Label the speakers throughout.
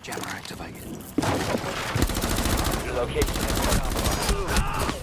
Speaker 1: Jammer activated.
Speaker 2: Your location is compromised.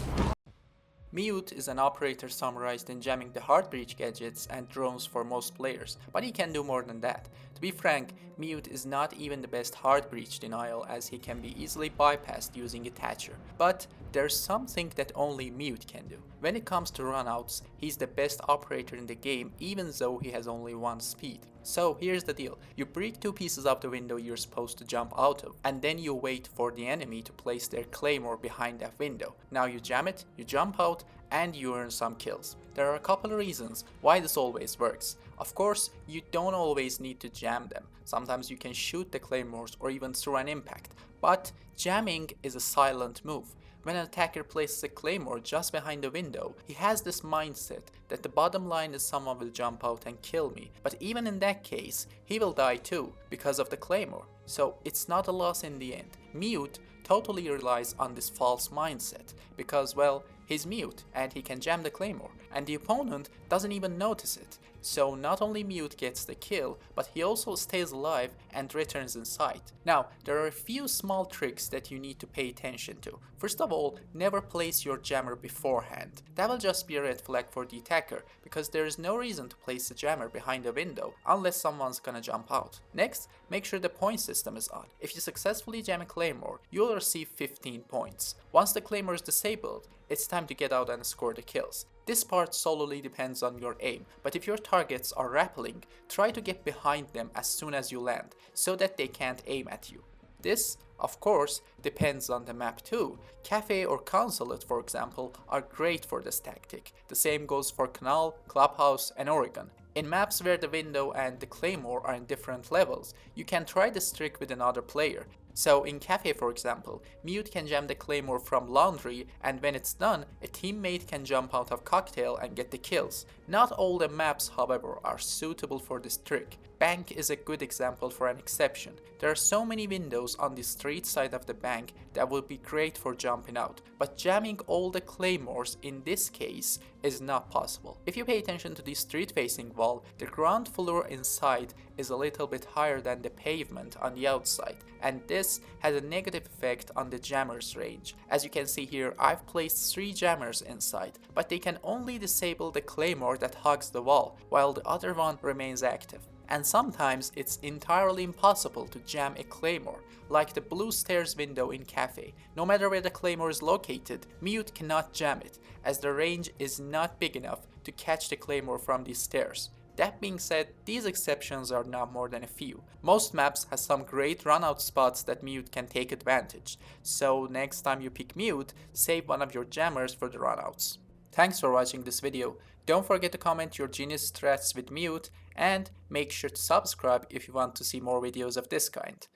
Speaker 3: Mute is an operator summarized in jamming the hard breach gadgets and drones for most players, but he can do more than that. To be frank, Mute is not even the best hard breach denial, as he can be easily bypassed using a Thatcher. But there's something that only Mute can do. When it comes to runouts, he's the best operator in the game, even though he has only one speed. So here's the deal: you break two pieces of the window you're supposed to jump out of, and then you wait for the enemy to place their claymore behind that window. Now you jam it, you jump out, and you earn some kills. There are a couple of reasons why this always works. Of course, you don't always need to jam them. Sometimes you can shoot the claymores or even throw an impact, but jamming is a silent move. When an attacker places a claymore just behind the window, he has this mindset that the bottom line is someone will jump out and kill me, but even in that case, he will die too because of the claymore. So it's not a loss in the end. Mute totally relies on this false mindset because, well, he's Mute and he can jam the claymore, and the opponent doesn't even notice it. So not only Mute gets the kill, but he also stays alive and returns in sight. Now, there are a few small tricks that you need to pay attention to. First of all, never place your jammer beforehand. That will just be a red flag for the attacker, because there is no reason to place the jammer behind a window unless someone's gonna jump out. Next, make sure the point system is on. If you successfully jam a claymore, you'll receive 15 points. Once the claymore is disabled, it's time to get out and score the kills. This part solely depends on your aim, but if your targets are rappelling, try to get behind them as soon as you land, so that they can't aim at you. This, of course, depends on the map too. Cafe or Consulate, for example, are great for this tactic. The same goes for Canal, Clubhouse, and Oregon. In maps where the window and the claymore are in different levels, you can try this trick with another player. So in Cafe, for example, Mute can jam the claymore from Laundry, and when it's done, a teammate can jump out of Cocktail and get the kills. Not all the maps, however, are suitable for this trick. Bank is a good example for an exception. There are so many windows on the street side of the bank that would be great for jumping out, but jamming all the claymores in this case is not possible. If you pay attention to the street facing wall, the ground floor inside is a little bit higher than the pavement on the outside, and this has a negative effect on the jammer's range. As you can see here, I've placed 3 jammers inside, but they can only disable the claymore that hugs the wall, while the other one remains active. And sometimes it's entirely impossible to jam a claymore, like the blue stairs window in Cafe. No matter where the claymore is located, Mute cannot jam it, as the range is not big enough to catch the claymore from these stairs. That being said, these exceptions are not more than a few. Most maps have some great runout spots that Mute can take advantage, so next time you pick Mute, save one of your jammers for the runouts. Thanks for watching this video. Don't forget to comment your genius strats with Mute, and make sure to subscribe if you want to see more videos of this kind.